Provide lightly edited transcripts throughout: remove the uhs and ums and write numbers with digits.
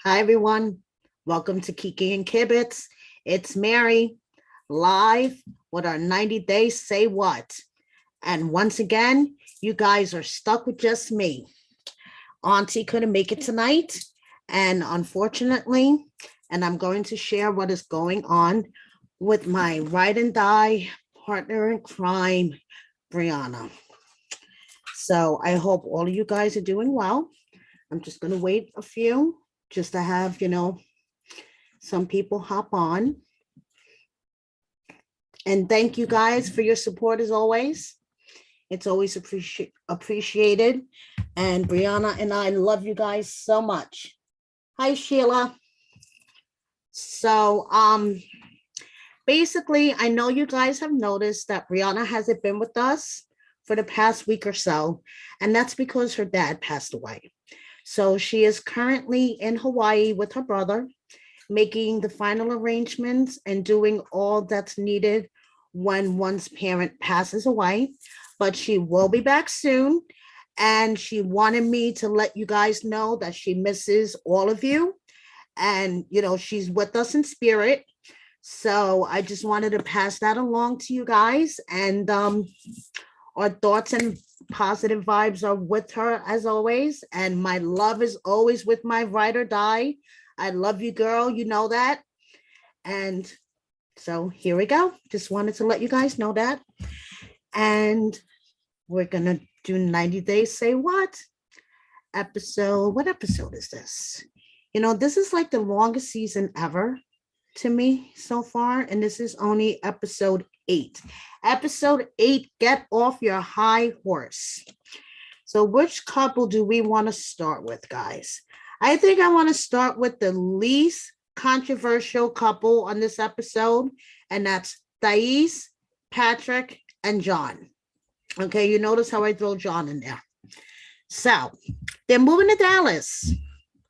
Hi, everyone. Welcome to Kiki and Kibitz. It's Mary, live with our 90 Days Say What. And once again, you guys are stuck with just me. Auntie couldn't make it tonight. And unfortunately, and I'm going to share what is going on with my ride and die partner in crime, Brianna. So I hope all of you guys are doing well. I'm just going to wait a few just to have, some people hop on. And thank you guys for your support as always. It's always appreciated. And Brianna and I love you guys so much. Hi, Sheila. So, basically, I know you guys have noticed that Brianna hasn't been with us for the past week or so, and that's because her dad passed away. So she is currently in Hawaii with her brother, making the final arrangements and doing all that's needed when one's parent passes away. But she will be back soon. And she wanted me to let you guys know that she misses all of you. And, she's with us in spirit. So I just wanted to pass that along to you guys. And our thoughts and positive vibes are with her as always. And my love is always with my ride or die. I love you, girl. You know that. And so here we go. Just wanted to let you guys know that. And we're going to do 90 Days Say What? What episode is this? This is like the longest season ever to me so far. And this is only episode 8. Episode 8, Get Off Your High Horse. So which couple do we want to start with, guys? I think I want to start with the least controversial couple on this episode, and that's Thais, Patrick, and John. Okay, you notice how I throw John in there. So they're moving to Dallas.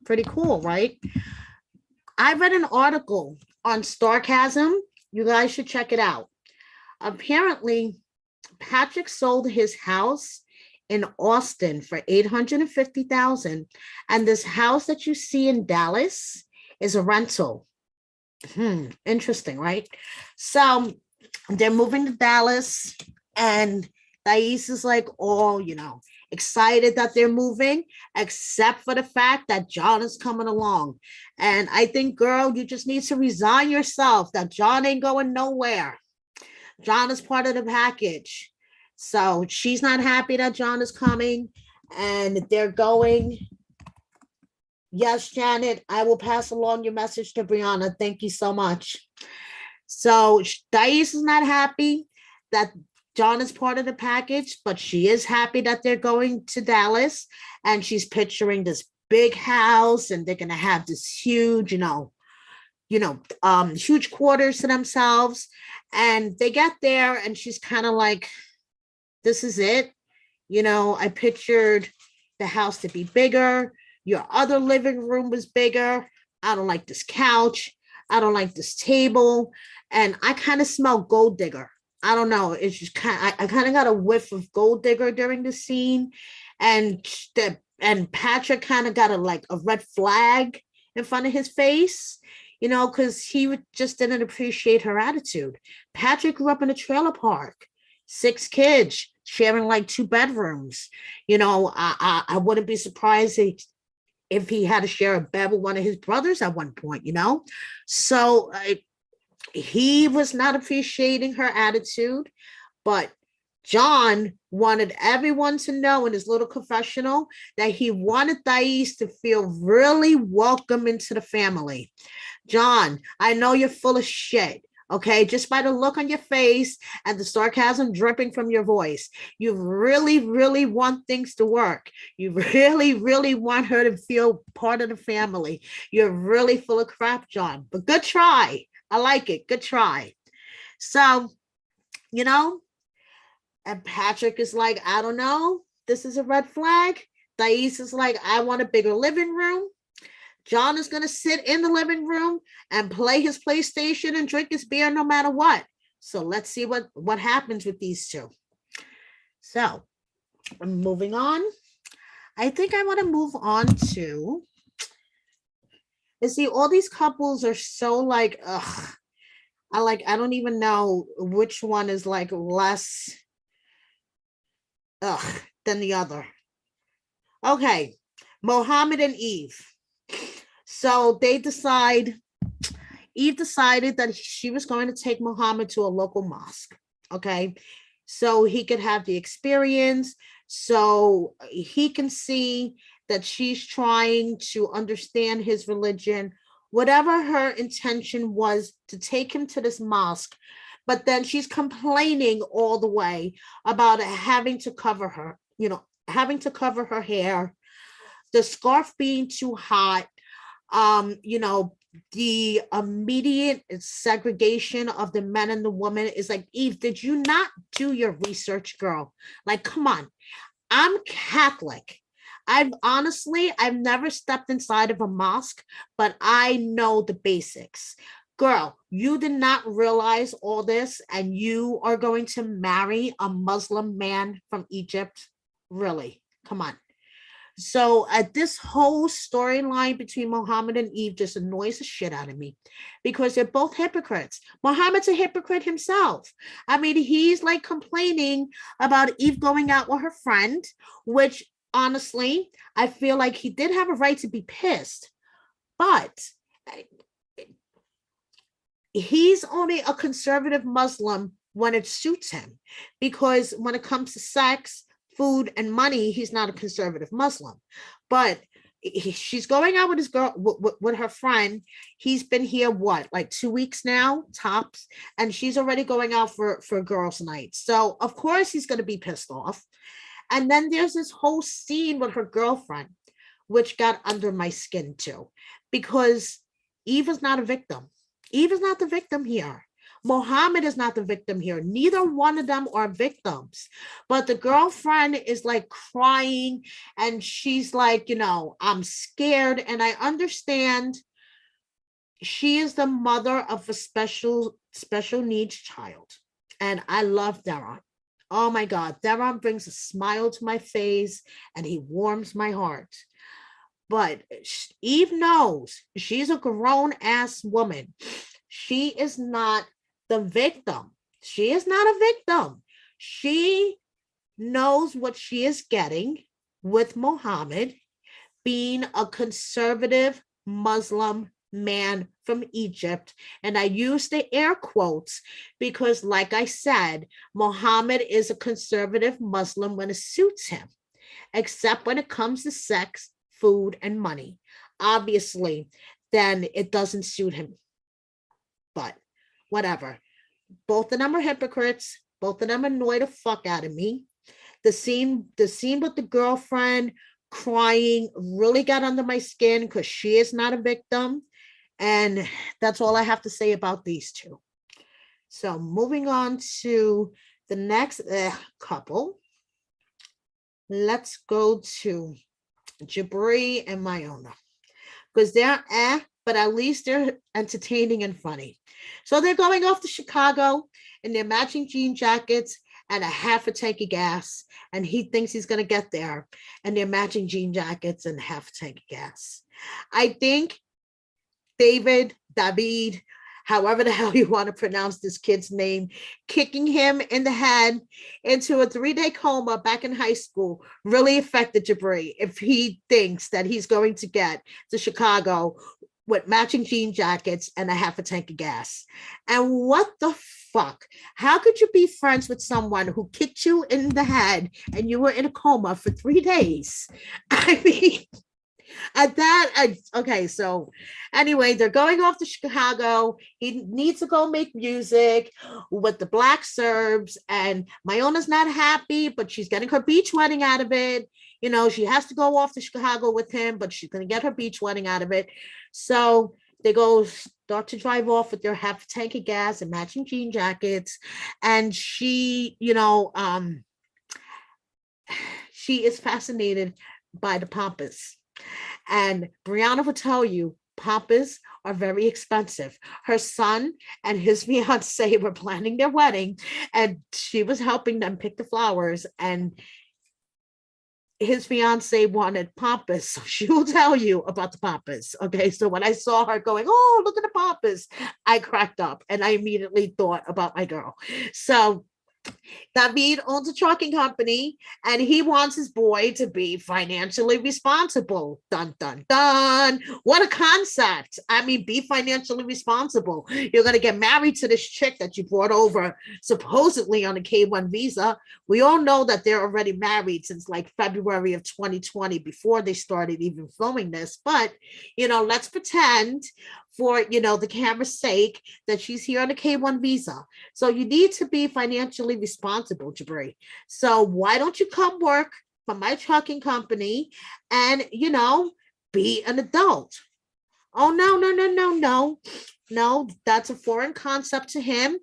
Pretty cool, right? I read an article on Starcasm. You guys should check it out. Apparently, Patrick sold his house in Austin for $850,000, and this house that you see in Dallas is a rental. Interesting, right? So they're moving to Dallas, and Thais is like, excited that they're moving, except for the fact that John is coming along. And I think, girl, you just need to resign yourself that John ain't going nowhere. John is part of the package. So she's not happy that John is coming and they're going. Yes, Janet, I will pass along your message to Brianna. Thank you so much. So Thais is not happy that John is part of the package, but she is happy that they're going to Dallas, and she's picturing this big house, and they're going to have this huge, huge quarters to themselves. And they get there, and she's kind of like, this is it. I pictured the house to be bigger. Your other living room was bigger. I don't like this couch. I don't like this table. And I kind of smell gold digger. I don't know. It's just I kind of got a whiff of gold digger during the scene. And Patrick kind of got a red flag in front of his face, because he just didn't appreciate her attitude. Patrick grew up in a trailer park, 6 kids, sharing like 2 bedrooms. I wouldn't be surprised if he had to share a bed with one of his brothers at one point, So he was not appreciating her attitude, but John wanted everyone to know in his little confessional that he wanted Thais to feel really welcome into the family. John, I know you're full of shit. Okay, just by the look on your face and the sarcasm dripping from your voice, you really, really want things to work. You really, really want her to feel part of the family. You're really full of crap, John, but good try. I like it. Good try. So, and Patrick is like, I don't know. This is a red flag. Thais is like, I want a bigger living room. John is going to sit in the living room and play his PlayStation and drink his beer no matter what. So let's see what happens with these two. So moving on. I think I want to move on to And see, all these couples are so like, ugh. I don't even know which one is like less ugh than the other. Okay, Mohammed and Eve. So Eve decided that she was going to take Muhammad to a local mosque. Okay. So he could have the experience, so he can see that she's trying to understand his religion, whatever her intention was to take him to this mosque. But then she's complaining all the way about having to cover her, having to cover her hair, the scarf being too hot, the immediate segregation of the men and the women is like, Eve, did you not do your research, girl? Like, come on. I'm Catholic. I've never stepped inside of a mosque, but I know the basics. Girl, you did not realize all this, and you are going to marry a Muslim man from Egypt? Really? Come on. So this whole storyline between Muhammad and Eve just annoys the shit out of me because they're both hypocrites. Muhammad's a hypocrite himself. I mean, he's like complaining about Eve going out with her friend, which honestly, I feel like he did have a right to be pissed. But he's only a conservative Muslim when it suits him, because when it comes to sex, food, and money, he's not a conservative Muslim. But she's going out with his girl, with her friend. He's been here what, like 2 weeks now, tops, and she's already going out for girls' night. So of course he's going to be pissed off. And then there's this whole scene with her girlfriend, which got under my skin too, because Eve is not a victim. Eve is not the victim here. Mohammed is not the victim here. Neither one of them are victims. But the girlfriend is like crying, and she's like, I'm scared. And I understand she is the mother of a special needs child. And I love Deron. Oh my God, Deron brings a smile to my face and he warms my heart. But Eve knows she's a grown ass woman. She is not the victim. She is not a victim. She knows what she is getting with Muhammad being a conservative Muslim man from Egypt. And I use the air quotes because, like I said, Muhammad is a conservative Muslim when it suits him, except when it comes to sex, food, and money. Obviously, then it doesn't suit him. But whatever. Both of them are hypocrites. Both of them annoy the fuck out of me. The scene with the girlfriend crying really got under my skin because she is not a victim. And that's all I have to say about these two. So moving on to the next couple. Let's go to Jibri and Miona, because they're but at least they're entertaining and funny. So they're going off to Chicago in their matching jean jackets and a half a tank of gas. And he thinks he's going to get there, and they're matching jean jackets and half a tank of gas. I think David, however the hell you want to pronounce this kid's name, kicking him in the head into a 3-day coma back in high school really affected Jibri if he thinks that he's going to get to Chicago with matching jean jackets and a half a tank of gas. And what the fuck? How could you be friends with someone who kicked you in the head and you were in a coma for 3 days? I mean, okay, so anyway, they're going off to Chicago. He needs to go make music with the Black Serbs, and Miona's not happy, but she's getting her beach wedding out of it. She has to go off to Chicago with him, but she's going to get her beach wedding out of it. So they start to drive off with their half tank of gas and matching jean jackets, and she is fascinated by the Pampas. And Brianna will tell you, Pampas are very expensive. Her son and his fiance were planning their wedding, and she was helping them pick the flowers. And his fiance wanted pampas, so she will tell you about the pampas. Okay, so when I saw her going, oh, look at the pampas, I cracked up and I immediately thought about my girl. So David owns a trucking company and he wants his boy to be financially responsible. Dun, dun, dun. What a concept. I mean, be financially responsible. You're going to get married to this chick that you brought over supposedly on a K1 visa. We all know that they're already married since like February of 2020 before they started even filming this. But, let's pretend for, the camera's sake that she's here on a K1 visa. So you need to be financially responsible, Jibri. So why don't you come work for my trucking company and, be an adult? Oh, no, no, no, no, no. No, that's a foreign concept to him.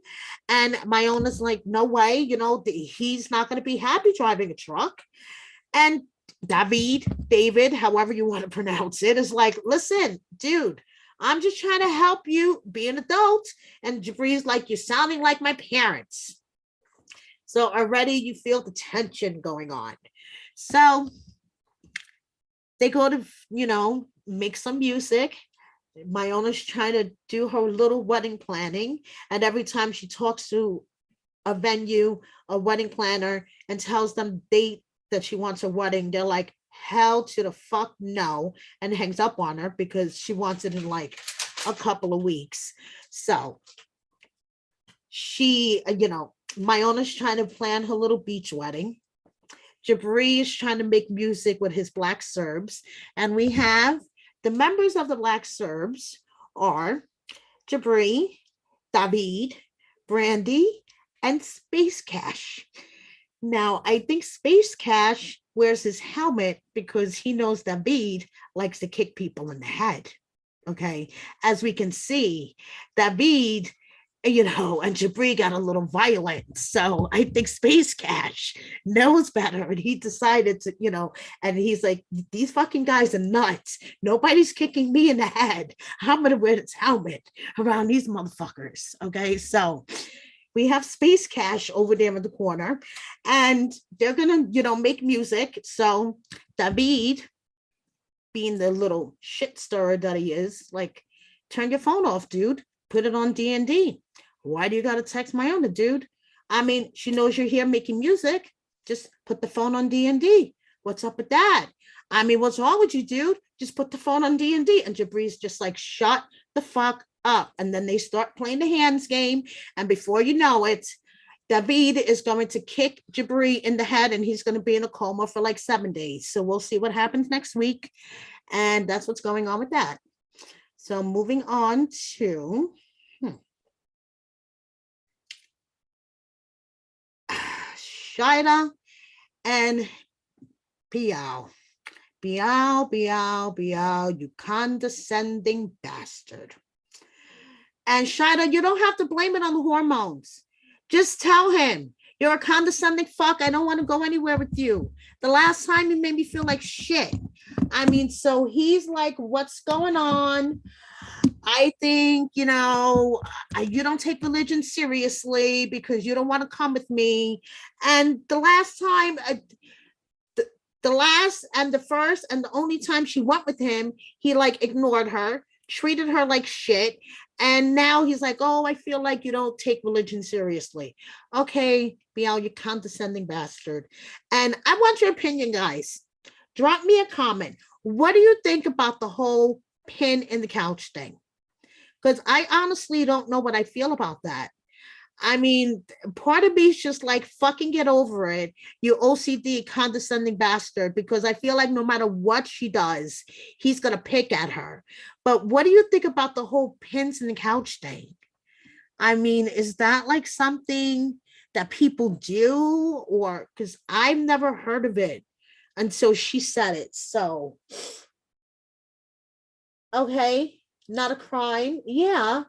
And my owner's like, no way, he's not going to be happy driving a truck. And David, however you want to pronounce it, is like, listen, dude, I'm just trying to help you be an adult. And Jabri's like, you're sounding like my parents. So already you feel the tension going on. So they go to, make some music. My owner's trying to do her little wedding planning. And every time she talks to a venue, a wedding planner, and tells them date that she wants a wedding, they're like, hell to the fuck no, and hangs up on her because she wants it in like a couple of weeks. So she, my owner's trying to plan her little beach wedding. Jibri is trying to make music with his Black Serbs. And we have the members of the Black Serbs are Jibri, David, Brandy, and Space Cash. Now, I think Space Cash wears his helmet because he knows David likes to kick people in the head. Okay. As we can see, David, and Jibri got a little violent. So I think Space Cash knows better. And he decided to, and he's like, these fucking guys are nuts. Nobody's kicking me in the head. I'm going to wear this helmet around these motherfuckers. Okay. So we have Space Cash over there in the corner and they're going to, make music. So David, being the little shit stirrer that he is, like, turn your phone off, dude. Put it on D&D. Why do you got to text my owner, dude? I mean, she knows you're here making music. Just put the phone on D&D. What's up with that? I mean, what's wrong with you, dude? Just put the phone on D&D. And Jabri's just like, shut the fuck up. And then they start playing the hands game. And before you know it, David is going to kick Jibri in the head and he's going to be in a coma for like 7 days. So we'll see what happens next week. And that's what's going on with that. So moving on to Shida and Bilal. Bilal, you condescending bastard. And Shida, you don't have to blame it on the hormones. Just tell him, you're a condescending fuck. I don't want to go anywhere with you. The last time you made me feel like shit. I mean, so he's like, what's going on? I think, you don't take religion seriously because you don't want to come with me. And the last time, the last and the first and the only time she went with him, he like ignored her, treated her like shit. And now he's like, oh, I feel like you don't take religion seriously. Okay, Bilal, you condescending bastard. And I want your opinion, guys. Drop me a comment. What do you think about the whole pin in the couch thing? Because I honestly don't know what I feel about that. I mean, part of me is just like, fucking get over it, you OCD condescending bastard, because I feel like no matter what she does, he's going to pick at her. But what do you think about the whole pins in the couch thing? I mean, is that like something that people do? Or because I've never heard of it until she said it. So, okay, not a crime. Yeah.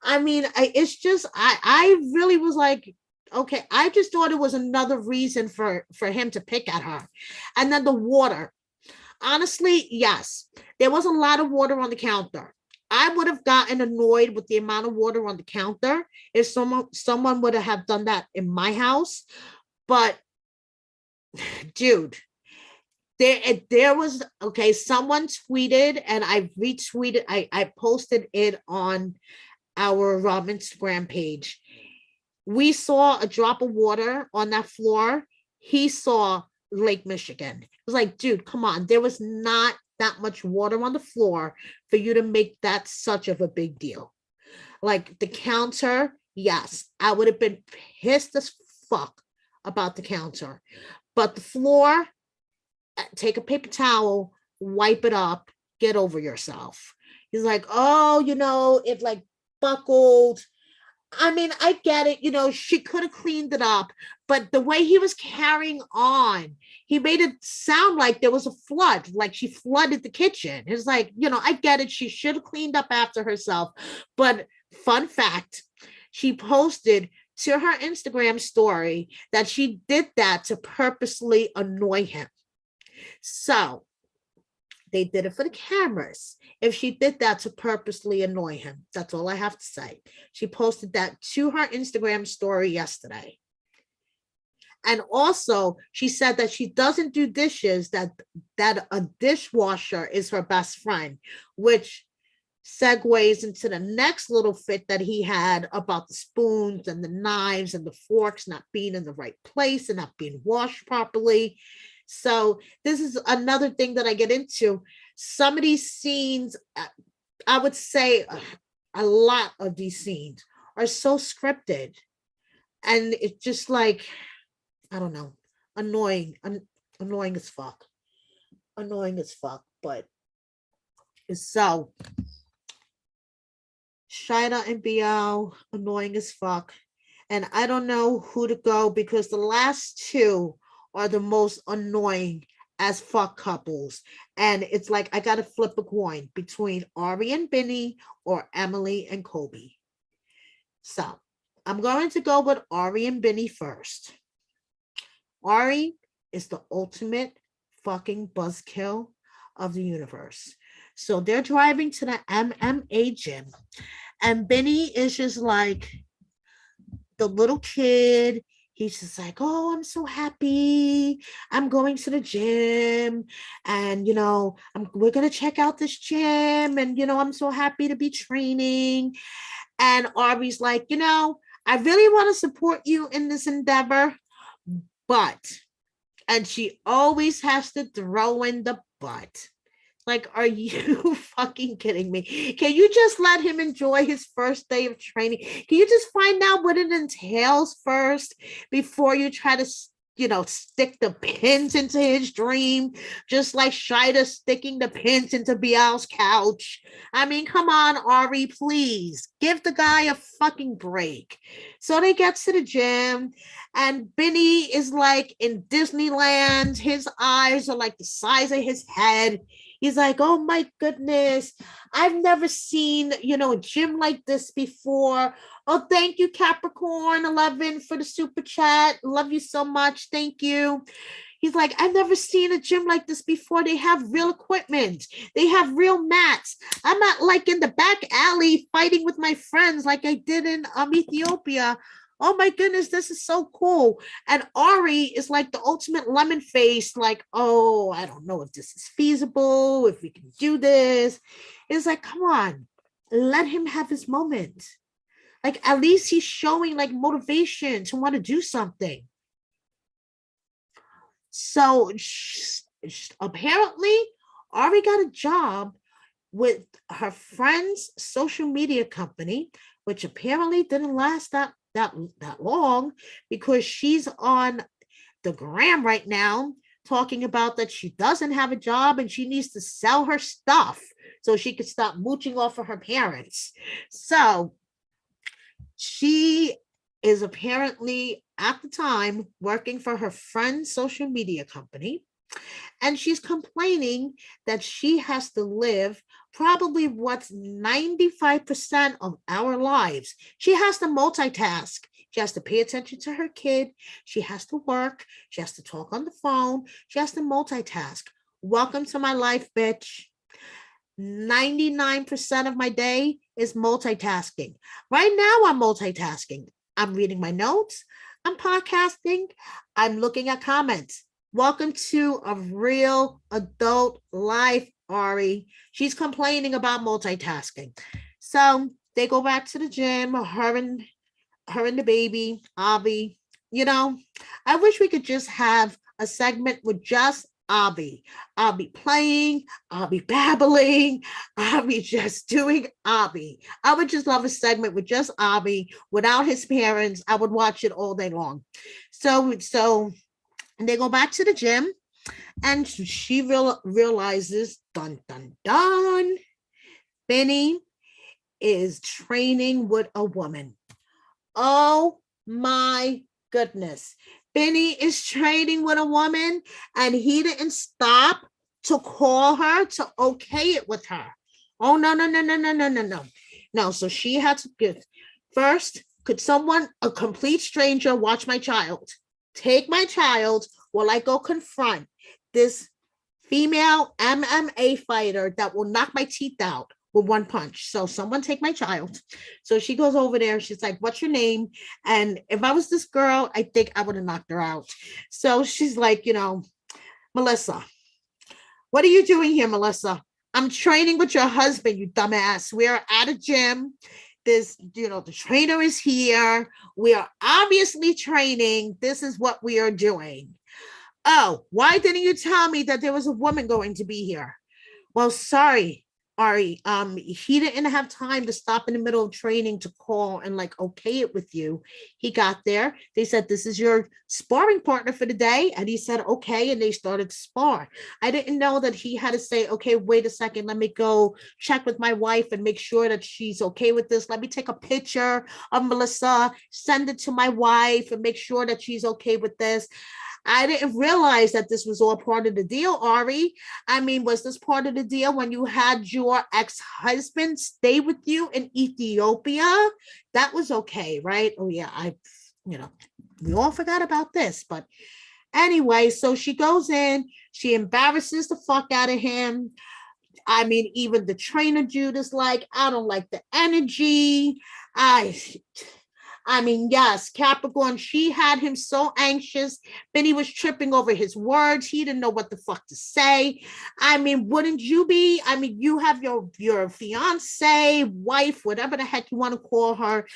I mean, it's just, I really was like, okay, I just thought it was another reason for him to pick at her. And then the water. Honestly, yes, there was a lot of water on the counter. I would have gotten annoyed with the amount of water on the counter if someone would have done that in my house. But dude, There was, okay, someone tweeted and I retweeted, I posted it on our Instagram page. We saw a drop of water on that floor. He saw Lake Michigan. It was like, dude, come on. There was not that much water on the floor for you to make that such of a big deal. Like the counter, yes, I would have been pissed as fuck about the counter. But the floor, take a paper towel, wipe it up, get over yourself. He's like, oh, it like buckled. I mean, I get it. She could have cleaned it up, but the way he was carrying on, he made it sound like there was a flood, like she flooded the kitchen. It's like, I get it. She should have cleaned up after herself. But fun fact, she posted to her Instagram story that she did that to purposely annoy him. So they did it for the cameras. If she did that to purposely annoy him, that's all I have to say. She posted that to her Instagram story yesterday. And also, she said that she doesn't do dishes, that a dishwasher is her best friend, which segues into the next little fit that he had about the spoons and the knives and the forks not being in the right place and not being washed properly. So this is another thing that I get into. Some of these scenes, I would say a lot of these scenes are so scripted. And it's just like, I don't know, annoying as fuck. Annoying as fuck. But so Shida and Bilal, annoying as fuck. And I don't know who to go because the last two are the most annoying as fuck couples. And it's like I gotta flip a coin between Ari and Binny or Emily and Kobe. So I'm going to go with Ari and Binny first. Ari is the ultimate fucking buzzkill of the universe. So they're driving to the MMA gym, and Binny is just like the little kid. He's just like, oh, I'm so happy. I'm going to the gym. And, we're going to check out this gym. And, I'm so happy to be training. And Ari's like, I really want to support you in this endeavor. But, and she always has to throw in the but. Like, are you fucking kidding me? Can you just let him enjoy his first day of training? Can you just find out what it entails first before you try to, stick the pins into his dream? Just like Shida sticking the pins into Bilal's couch. I mean, come on, Ari, please. Give the guy a fucking break. So they get to the gym, and Binny is like in Disneyland. His eyes are like the size of his head. He's like, oh my goodness, I've never seen, a gym like this before. Oh, thank you, Capricorn 11, for the super chat. Love you so much. Thank you. He's like, I've never seen a gym like this before. They have real equipment. They have real mats. I'm not like in the back alley fighting with my friends like I did in Ethiopia. Oh my goodness, this is so cool. And Ari is like the ultimate lemon face, like, oh, I don't know if this is feasible, if we can do this. It's like, come on, let him have his moment. Like, at least he's showing like motivation to want to do something. So apparently, Ari got a job with her friend's social media company, which apparently didn't last that long, because she's on the gram right now talking about that she doesn't have a job and she needs to sell her stuff so she could stop mooching off of her parents. So she is apparently at the time working for her friend's social media company, and she's complaining that she has to live probably what's 95% of our lives. She has to multitask. She has to pay attention to her kid. She has to work. She has to talk on the phone. She has to multitask. Welcome to my life, bitch. 99% of my day is multitasking. Right now, I'm multitasking. I'm reading my notes. I'm podcasting. I'm looking at comments. Welcome to a real adult life, Ari. She's complaining about multitasking. So they go back to the gym, her and the baby, Avi. You know, I wish we could just have a segment with just Avi. Avi playing, Avi babbling, Avi just doing Avi. I would just love a segment with just Avi without his parents. I would watch it all day long. So they go back to the gym and she realizes, dun dun dun, Benny is training with a woman. Oh my goodness. Benny is training with a woman and he didn't stop to call her to okay it with her. Oh, no, no, no, no, no, no, no, no. No, so she had to get first, could someone, a complete stranger, watch my child? Take my child while I go confront this female MMA fighter that will knock my teeth out with one punch. So someone take my child. So she goes over there. She's like, what's your name? And if I was this girl, I think I would have knocked her out. So she's like, Melissa, what are you doing here, Melissa? I'm training with your husband, you dumbass. We are at a gym. The trainer is here. We are obviously training. This is what we are doing. Oh, why didn't you tell me that there was a woman going to be here? Well, sorry, Ari. He didn't have time to stop in the middle of training to call and like okay it with you. He got there. They said, this is your sparring partner for the day. And he said, okay. And they started to spar. I didn't know that he had to say, okay, wait a second. Let me go check with my wife and make sure that she's okay with this. Let me take a picture of Melissa, send it to my wife and make sure that she's okay with this. I didn't realize that this was all part of the deal, Ari. I mean, was this part of the deal when you had your ex-husband stay with you in Ethiopia? That was okay, right? Oh, yeah, we all forgot about this. But anyway, so she goes in, she embarrasses the fuck out of him. I mean, even the trainer Jude is like, I don't like the energy. I I mean, yes, Capricorn, she had him so anxious. Benny was tripping over his words. He didn't know what the fuck to say. I mean, wouldn't you be? I mean, you have your fiance, wife, whatever the heck you want to call her,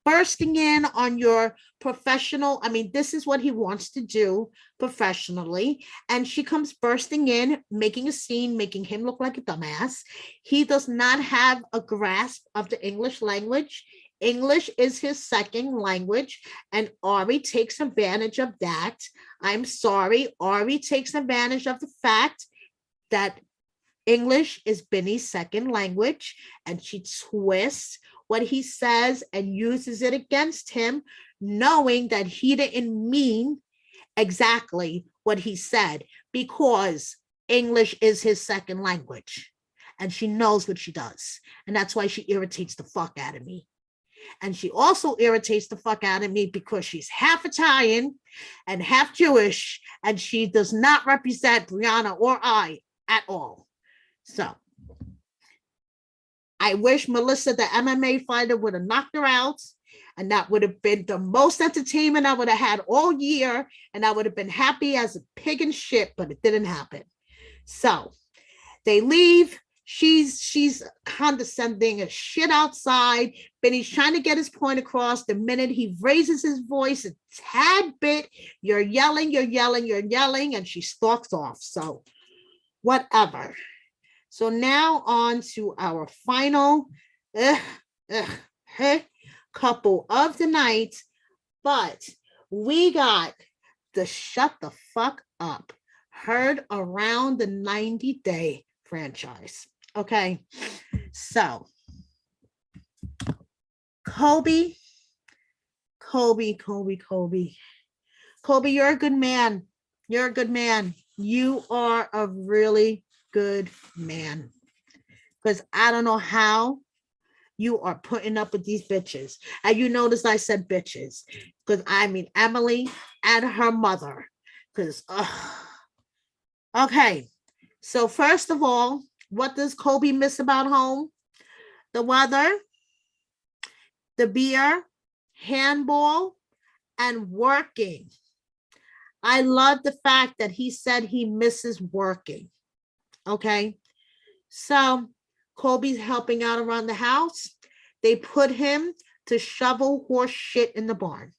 bursting in on your professional. I mean, this is what he wants to do professionally. And she comes bursting in, making a scene, making him look like a dumbass. He does not have a grasp of the English language. English is his second language, and Ari takes advantage of that. I'm sorry, Ari takes advantage of the fact that English is Benny's second language, and she twists what he says and uses it against him, knowing that he didn't mean exactly what he said because English is his second language. And she knows what she does. And that's why she irritates the fuck out of me. And she also irritates the fuck out of me because she's half Italian and half Jewish, and she does not represent Brianna or I at all. So I wish Melissa, the MMA fighter, would have knocked her out. And that would have been the most entertainment I would have had all year. And I would have been happy as a pig in shit, but it didn't happen. So they leave. She's condescending as shit outside. Benny's trying to get his point across. The minute he raises his voice a tad bit, you're yelling, you're yelling, you're yelling, and she stalks off. So whatever. So now on to our final couple of the night. But we got the Shut the Fuck Up heard around the 90-day franchise. Okay, so Kobe, you're a good man. You're a good man. You are a really good man. Because I don't know how you are putting up with these bitches. And you notice I said bitches. Because I mean Emily and her mother. Because, okay. So first of all, what does Kobe miss about home? The weather, the beer, handball, and working. I love the fact that he said he misses working. Okay. So Colby's helping out around the house. They put him to shovel horse shit in the barn.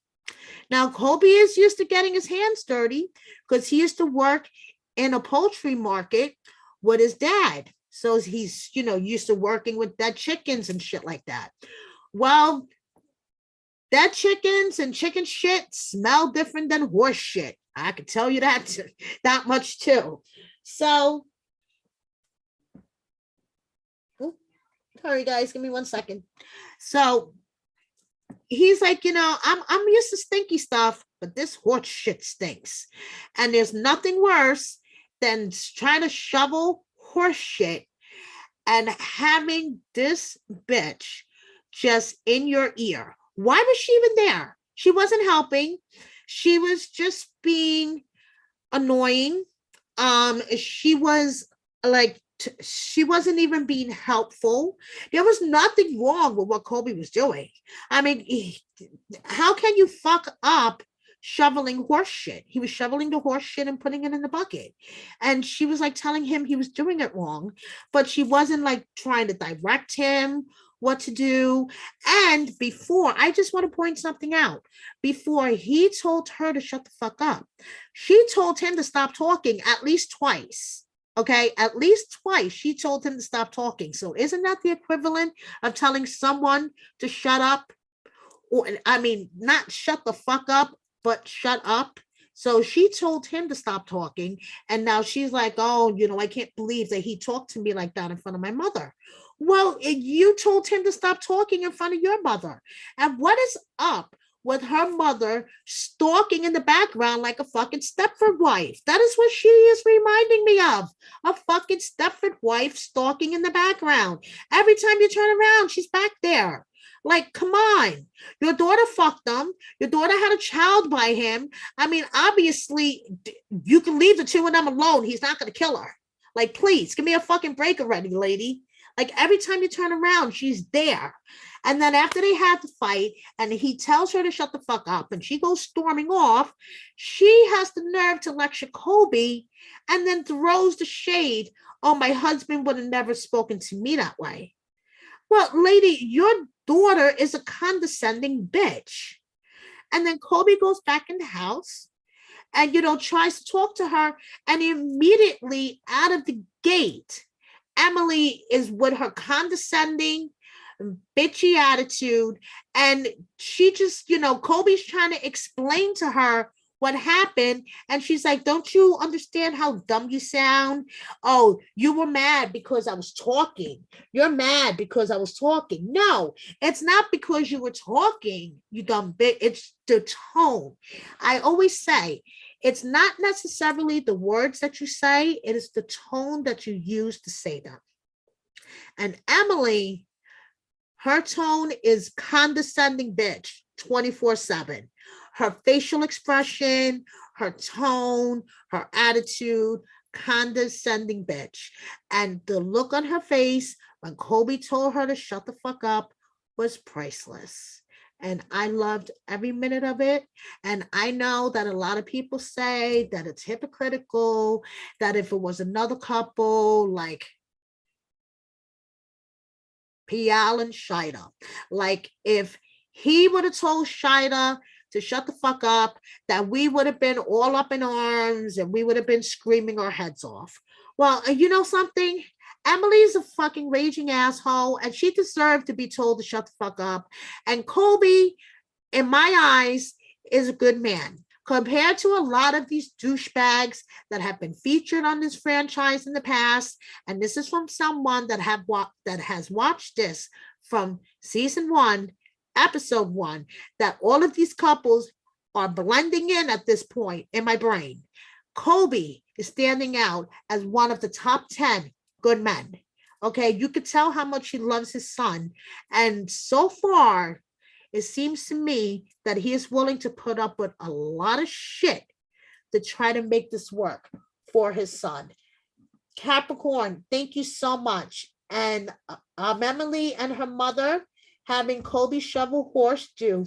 Now, Colby is used to getting his hands dirty because he used to work in a poultry market with his dad. So he's, used to working with dead chickens and shit like that. Well, dead chickens and chicken shit smell different than horse shit. I can tell you that much too. So, sorry guys, give me 1 second. So he's like, I'm used to stinky stuff, but this horse shit stinks. And there's nothing worse than trying to shovel horse shit and having this bitch just in your ear. Why was she even there? She wasn't helping. She was just being annoying. She was like, she wasn't even being helpful. There was nothing wrong with what Colby was doing. I mean, how can you fuck up shoveling horse shit? He was shoveling the horse shit and putting it in the bucket. And she was like telling him he was doing it wrong, but she wasn't like trying to direct him what to do. And before, I just want to point something out. Before he told her to shut the fuck up, she told him to stop talking at least twice. Okay, at least twice she told him to stop talking. So isn't that the equivalent of telling someone to shut up? Or, I mean, not shut the fuck up, but shut up. So she told him to stop talking. And now she's like, oh, I can't believe that he talked to me like that in front of my mother. Well, you told him to stop talking in front of your mother. And what is up with her mother stalking in the background like a fucking Stepford wife? That is what she is reminding me of. A fucking Stepford wife stalking in the background. Every time you turn around, she's back there. Like, come on. Your daughter fucked him. Your daughter had a child by him. I mean, obviously, you can leave the two of them alone. He's not going to kill her. Like, please, give me a fucking break already, lady. Like, every time you turn around, she's there. And then after they have the fight and he tells her to shut the fuck up and she goes storming off, she has the nerve to lecture Colby and then throws the shade. Oh, my husband would have never spoken to me that way. Well, lady, your daughter is a condescending bitch. And then Colby goes back in the house and, tries to talk to her. And immediately out of the gate, Emily is with her condescending, bitchy attitude. And she just, Colby's trying to explain to her what happened. And she's like, don't you understand how dumb you sound? Oh, you were mad because I was talking. You're mad because I was talking. No, it's not because you were talking, you dumb bitch. It's the tone. I always say, it's not necessarily the words that you say, it is the tone that you use to say them. And Emily, her tone is condescending bitch 24/7. Her facial expression, her tone, her attitude, condescending bitch. And the look on her face when Colby told her to shut the fuck up was priceless. And I loved every minute of it. And I know that a lot of people say that it's hypocritical, that if it was another couple, like Pial and Shida, like if he would have told Shida to shut the fuck up, that we would have been all up in arms and we would have been screaming our heads off. Well, you know something? Emily's a fucking raging asshole and she deserved to be told to shut the fuck up. And Colby, in my eyes, is a good man. Compared to a lot of these douchebags that have been featured on this franchise in the past, and this is from someone that has watched this from season 1, episode 1, that all of these couples are blending in at this point in my brain. Colby is standing out as one of the top 10 good men. Okay, you could tell how much he loves his son, and so far, it seems to me that he is willing to put up with a lot of shit to try to make this work for his son. Capricorn, thank you so much. And Emily and her mother having Colby shovel horse do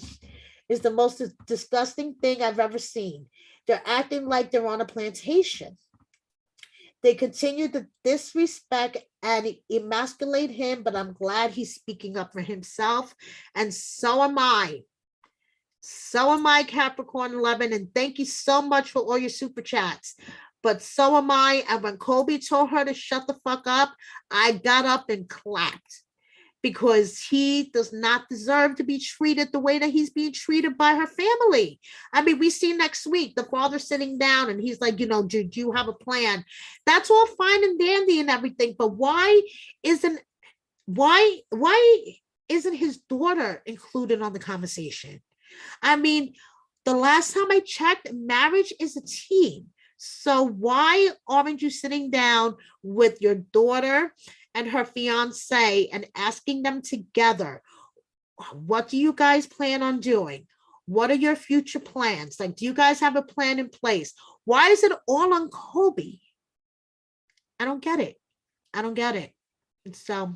is the most disgusting thing I've ever seen. They're acting like they're on a plantation. They continue to disrespect and emasculate him, but I'm glad he's speaking up for himself. And so am I. So am I, Capricorn 11. And thank you so much for all your super chats. But so am I. And when Kobe told her to shut the fuck up, I got up and clapped because he does not deserve to be treated the way that he's being treated by her family. I mean, we see next week the father sitting down and he's like, do you have a plan? That's all fine and dandy and everything, but why isn't his daughter included on the conversation? I mean, the last time I checked, marriage is a team. So why aren't you sitting down with your daughter and her fiance and asking them together, what do you guys plan on doing? What are your future plans? Like, do you guys have a plan in place? Why is it all on Kobe? I don't get it. I don't get it. So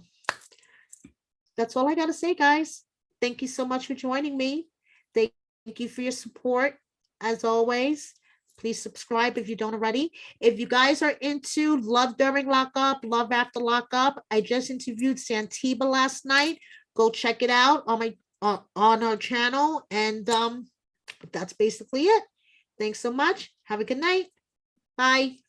that's all I got to say, guys. Thank you so much for joining me. Thank you for your support. As always, please subscribe if you don't already. If you guys are into love during lockup, love after lockup, I just interviewed Santiba last night. Go check it out on my on our channel. And that's basically it. Thanks so much. Have a good night. Bye.